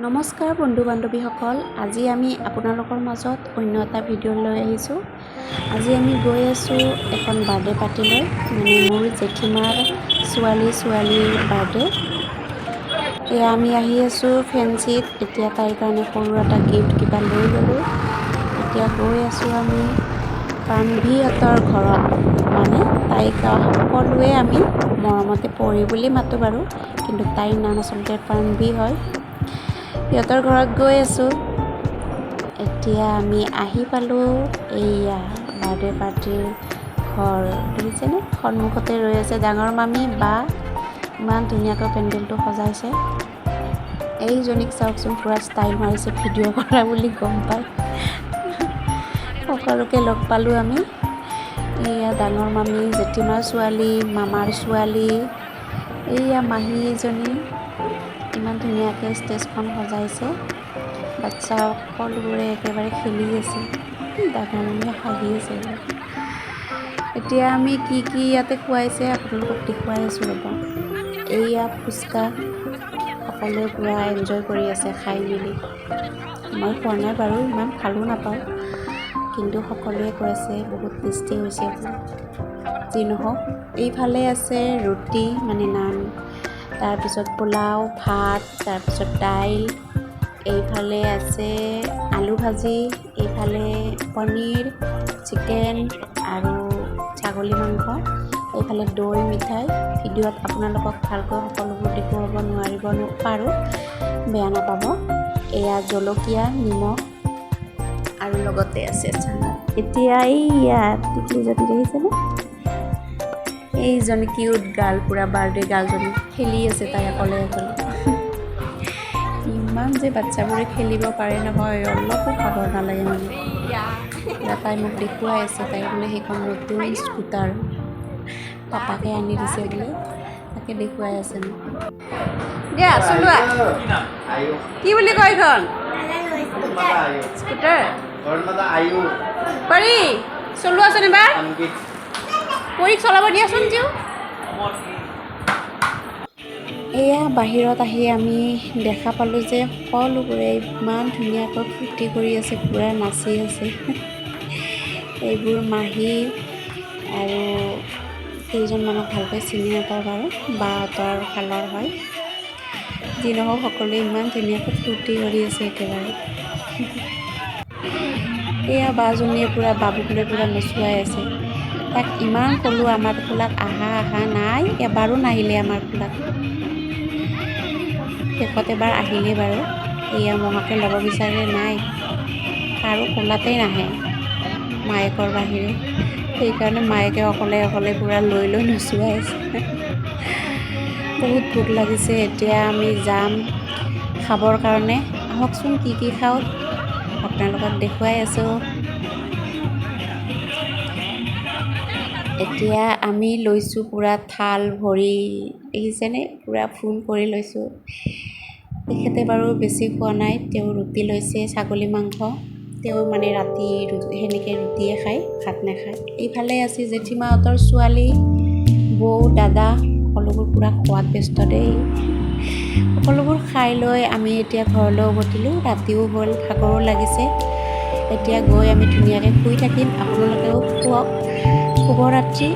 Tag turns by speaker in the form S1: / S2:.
S1: নমস্কাৰ বন্ধু বান্ধৱীসকল, আজি আমি আপোনালোকৰ মাজত অন্য এটা ভিডিঅ' লৈ আহিছোঁ। আজি আমি গৈ আছোঁ এখন বাৰ্থডে পাৰ্টিলৈ, মানে মোৰ জেঠীমাৰ ছোৱালীৰ বাৰ্থডে। এয়া আমি আহি আছোঁ ফেঞ্চিত। এতিয়া তাইৰ কাৰণে সৰু এটা গিফ্ট কিবা লৈ ল'লোঁ। এতিয়া গৈ আছোঁ আমি প্ৰাণৱীহঁতৰ ঘৰত, মানে তাইক সকলোৱে আমি মৰমতে পৰি বুলি মাতোঁ বাৰু, কিন্তু তাইৰ নাম আচলতে প্ৰাণৱী হয়। সিহঁতৰ ঘৰত গৈ আছোঁ। এতিয়া আমি আহি পালোঁ। এইয়া বাৰ্থডে পাৰ্টিৰ ঘৰ দেখিছেনে? সন্মুখতে ৰৈ আছে ডাঙৰ মামী বা। ইমান ধুনীয়াকৈ পেণ্ডেলটো সজাইছে। এইজনীক চাওকচোন, পূৰা ষ্টাইল মাৰিছে, ভিডিঅ' কৰা বুলি গম পায়। সকলোকে লগ পালোঁ আমি। এইয়া ডাঙৰ মামী, জেঠীমাৰ ছোৱালী, মামাৰ ছোৱালী, এইয়া মাহী এজনী। ইমান ধুনীয়াকৈ ষ্টেজখন সজাইছে। বাচ্চা সকলোবোৰে একেবাৰে খেলি আছে। ডাঙৰ মামীয়ে হাঁহি আছে। এতিয়া আমি কি ইয়াতে খুৱাইছে আপোনালোকক দেখুৱাই আছোঁ ৰ'ব। এইয়া ফুচকা, সকলোৱে পূৰা এনজয় কৰি আছে খাই মেলি। মই খোৱা নাই বাৰু, ইমান ভালো নাপাওঁ, কিন্তু সকলোৱে কৈ আছে বহুত টেষ্টি হৈছে। যি নহওক, এইফালে আছে ৰুটি মানে নান, তাৰপিছত পোলাও, ভাত, তাৰপিছত দাইল, এইফালে আছে আলু ভাজি, এইফালে পনীৰ, চিকেন আৰু ছাগলী মাংস, এইফালে দৈ মিঠাই। ভিডিঅ'ত আপোনালোকক ভালকৈ সকলোবোৰ দেখুৱাব নোৱাৰিব পাৰোঁ, বেয়া নাপাব। এয়া জলকীয়া, নিমখ আৰু লগতে আছে চানা। এতিয়া এইয়া টিকলিজনী দেখিছেনে? এইজনী কিউট গাৰ্ল, পূৰা বাৰ্থডে গাৰ্লজনী খেলি আছে তাই অকলে অকলে। ইমান যে বাচ্চাবোৰে খেলিব পাৰে নহয়, অলপো ভাগৰ নালাগে মানে। তাই মোক দেখুৱাই আছে, তাই বোলে সেইখন নতুন স্কুটাৰ পাপাকে আনি দিছে বোলে, তাকে দেখুৱাই আছে মোক। দিয়া চলোৱা। কি বুলি কয় এইখন? স্কুটাৰ পাৰি চলোৱাচোন এবাৰ। পৰীক চলাব দিয়াচোন জিও। এয়া বাহিৰত আহি আমি দেখা পালোঁ যে সকলোবোৰে ইমান ধুনীয়াকৈ ফূৰ্তি কৰি আছে, পূৰা নাচি আছে। এইবোৰ মাহী আৰু কেইজনমানক ভালকৈ চিনি নাপাওঁ বাৰু, বাহঁতৰ ফালৰ হয়। যি নহওক, সকলোৱে ইমান ধুনীয়াকৈ ফূৰ্তি কৰি আছে একেবাৰে। এয়া বাজনীয়ে পূৰা বাবুকলৈ পূৰা নচুৱাই আছে। তাক ইমান ক'লোঁ আমাৰ খোলাত আহা নাই, এবাৰো নাহিলে আমাৰ খোলাত। শেষত এবাৰ আহিলে বাৰু। এয়া মহাকে ল'ব বিচাৰে, নাই, কাৰো কোলাতেই নাহে মায়েকৰ বাহিৰে। সেইকাৰণে মায়েকে অকলে পূৰা লৈ নচুৱাই আছে। বহুত ভোক লাগিছে, এতিয়া আমি যাম খাবৰ কাৰণে। আহকচোন কি খাওঁ আপোনালোকক দেখুৱাই আছোঁ। এতিয়া আমি লৈছোঁ পূৰা থাল ভৰি, দেখিছেনে? পূৰা ফুল কৰি লৈছোঁ। তেখেতে বাৰু বেছি খোৱা নাই, তেওঁ ৰুটি লৈছে, ছাগলী মাংস। তেওঁ মানে ৰাতি সেনেকৈ ৰুটিয়ে খায়, ভাত নাখায়। এইফালে আছে জেঠীমাহঁতৰ ছোৱালী, বৌ, দাদা, সকলোবোৰ পূৰা খোৱাত ব্যস্ত দেই। সকলোবোৰ খাই লৈ আমি এতিয়া ঘৰলৈ উভতিলোঁ। ৰাতিও হ'ল, ভাগৰো লাগিছে। এতিয়া গৈ আমি ধুনীয়াকৈ শুই থাকিম। আপোনালোকেও শুৱক। শুভৰাত্ৰি।